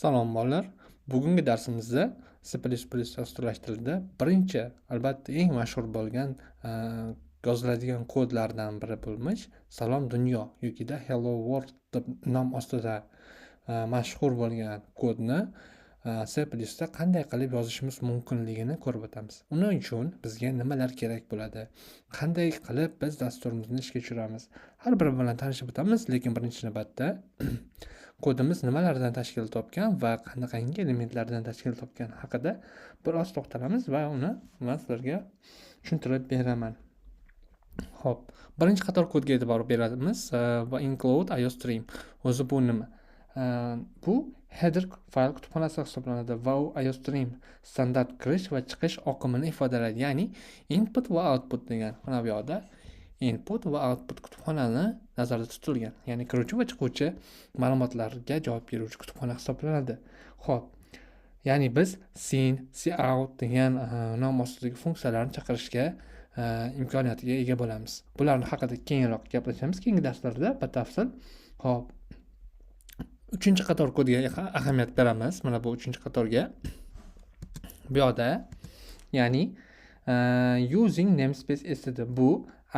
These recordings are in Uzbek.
Salom bolalar. Bugungi darsimizda C++ dasturlashtirishda birinchi, albatta eng mashhur bo'lgan yoziladigan kodlardan biri bo'lmish Salom dunyo yokida Hello World deb nom ostida mashhur bo'lgan kodni C++ da qanday qilib yozishimiz mumkinligini ko'rib o'tamiz. Uning uchun bizga nimalar kerak bo'ladi? Qanday qilib biz dasturimizni ishga tushiramiz? Har biri bilan tanishib o'tamiz, lekin birinchi navbatda kodimiz nimalardan tashkil topgan va qanaqangi elementlardan tashkil topgani haqida biroz to'xtalamiz va uni men sizlarga tushuntirib beraman. Xo'p, birinchi qator kodga e'tibor beramiz va include iostream. O'zi bu nima? Bu header fayl kutubxonasi hisoblanadi va u iostream standart kirish va chiqish oqimini ifodalaydi, ya'ni input va output degan. Mana bu yoqda input va output kutubxonani nazarda tutilgan, ya'ni kiruvchi va chiquvchi ma'lumotlarga javob beruvchi kutubxona hisoblanadi. Xo'p, ya'ni biz sin, cout degan nom ostidagi funksiyalarni chaqirishga imkoniyatiga ega bo'lamiz. Bularni haqida keyinroq gaplashamiz keyingi darslarda batafsil. Xo'p, uchinchi qator kodga ahamiyat beramiz. Mana bu uchinchi qatorga. Bu yoqda ya'ni using namespace std bu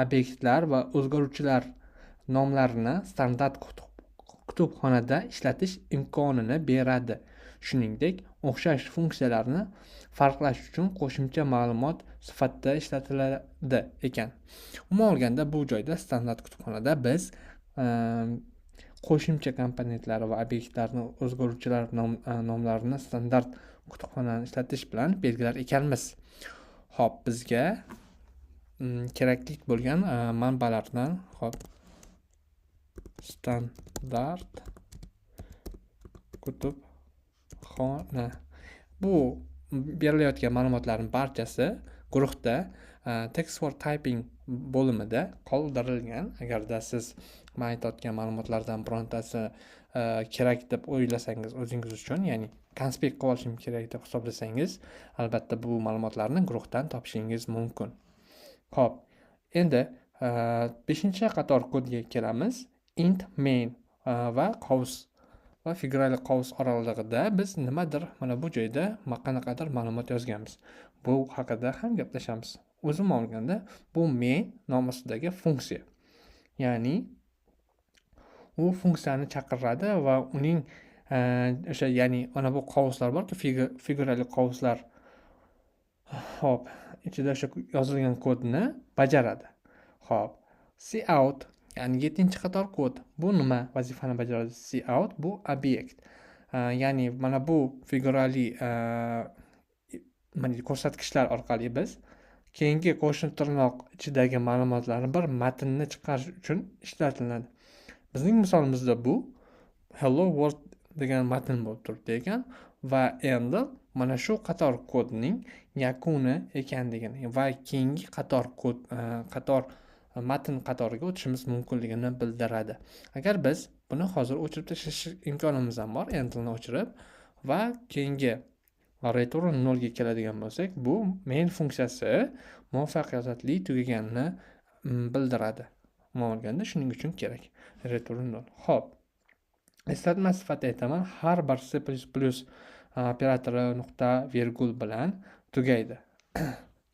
obyektlar va o'zgaruvchilar nomlarini standart kutubxonada ishlatish imkonini beradi. Shuningdek, o'xshash funksiyalarni farqlash uchun qo'shimcha ma'lumot sifatida ishlatiladi ekan. Umuman olganda bu joyda standart kutubxonada biz qo'shimcha komponentlar va obyektlarni o'zgaruvchilar nomlarini standart kutubxonani ishlatish bilan belgilar ekanmiz. Xo'p, bizga kerakli bo'lgan manbalardan standart kutubxona. Bu berilayotgan ma'lumotlarning barchasi guruhda text for typing bo'limida qoldirilgan. Agarda siz men aytayotgan ma'lumotlardan birontasi kerak deb o'ylasangiz o'zingiz uchun, ya'ni konspekt qilib olishim kerak deb hisoblasangiz, albatta bu ma'lumotlarni guruhdan topishingiz mumkin. Xo'p, endi 5-qator kodga kelamiz. Int main va qavs va figurali qavs oralig'ida biz nimadir mana bu joyda qanaqadir ma'lumot yozganmiz. Bu haqida ham gaplashamiz. O'zim olganda bu main nom ostidagi funksiya. Ya'ni u funksiyani chaqiradi va uning o'sha ya'ni mana bu qavslar borki, figurali qavslar. Xo'p, ichida o'sha yozilgan kodni bajaradi. Xo'p, cout ya'ni 7-qator kod. Bu nima vazifani bajaradi? Cout bu obyekt. Ya'ni mana bu figurali ko'rsatkichlar orqali biz keyingi qo'shni tirnoq ichidagi ma'lumotlarni bir matnni chiqarish uchun ishlatiladi. Bizning misolimizda bu hello world degan matn bo'lib turibdi ekan va endi mana shu qator kodning yakuni ekanligini va keyingi qator matn qatoriga o'tishimiz mumkinligini bildiradi. Agar biz buni hozir o'chirib tashlash imkonimiz ham bor, enterni o'chirib va keyingi return 0 ga keladigan bo'lsak, bu main funksiyasi muvaffaqiyatli tugaganini bildiradi. Olganda shuning uchun kerak return 0. Xo'p, eslatma sifatida aytaman, har bir C++ operatori nuqta virgul bilan tugaydi.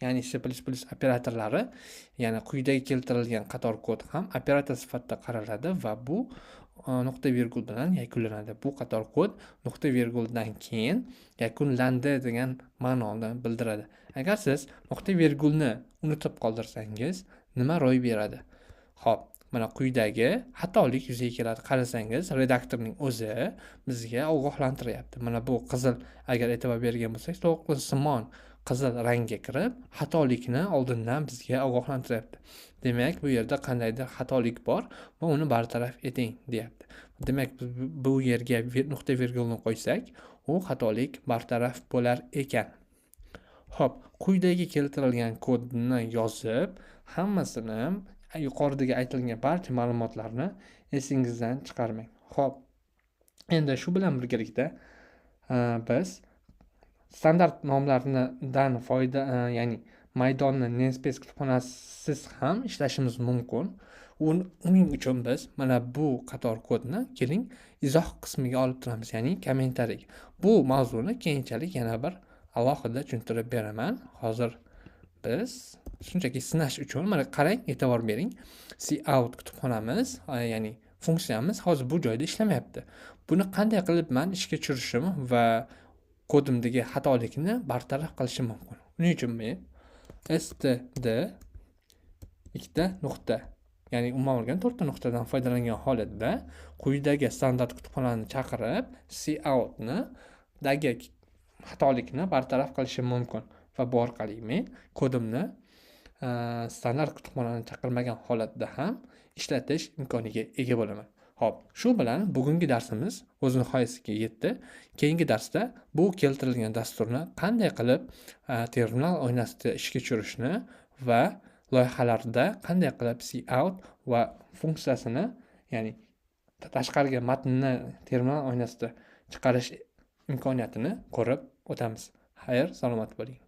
Ya'ni C++ operatorlari, ya'ni quyidagi keltirilgan qator kod ham operator sifatida qaraladi va bu nuqta virgul bilan yakunlanadi. Bu qator kod nuqta virguldan keyin yakunlandi degan ma'noni bildiradi. Agar siz nuqta virgulni unutib qoldirsangiz, nima ro'y beradi? Xo'p, mana quyidagi xatolik yuzaga keladi. Qarasangiz, redaktorning o'zi bizga ogohlantiryapti. Mana bu qizil, agar e'tibor bergan bo'lsak, to'lqinsimon qizil rangga kirib, xatolikni oldindan bizga ogohlantiryapti. Demak, bu yerda qandaydir xatolik bor va uni bartaraf eting, deyapti. Demak, bu yerga nuqta virgulni qo'ysak, u xatolik bartaraf bo'lar ekan. Xo'p, quyidagi keltirilgan kodni yozib, hammasini yuqoridagi aytilgan barcha ma'lumotlarni esingizdan chiqarmang. Xo'p, endi shu bilan birgalikda biz standart nomlardan foyda, ya'ni maydonni namespace kutubxonasiz ham ishlashimiz mumkin. Uning uchun biz mana bu qator kodni keling izoh qismiga olib turamiz, ya'ni kommentariy. Bu mavzuni keyinchalik yana bir alohida tushuntirib beraman. Hozir biz shunchaki sinash uchun mana qarang, e'tibor bering. Cout kutubxonamiz, ya'ni funksiyamiz hozir bu joyda ishlamayapti. Buni qanday qilib men ishga tushirishim va kodimdagi xatolikni bartaraf qilishim mumkin. Uning uchun men std ikkita nuqta, ya'ni umuman olganda 4 ta nuqtadan foydalangan holatda quyidagi standart kutubxonani chaqirib coutni dagi xatolikni bartaraf qilishim mumkin va bu orqali men kodimni standart kutubxonani chaqirmagan holatda ham ishlatish imkoniga ega bo'laman. Xo'p, shu bilan bugungi darsimiz o'z nihoyasiga yetdi. Keyingi darsda bu keltirilgan dasturni qanday qilib terminal oynasida ishga tushirishni va loyihalarda qanday qilib cout va funksiyasini, ya'ni tashqariga matnni terminal oynasida chiqarish imkoniyatini ko'rib o'tamiz. Xayr, salomat bo'ling.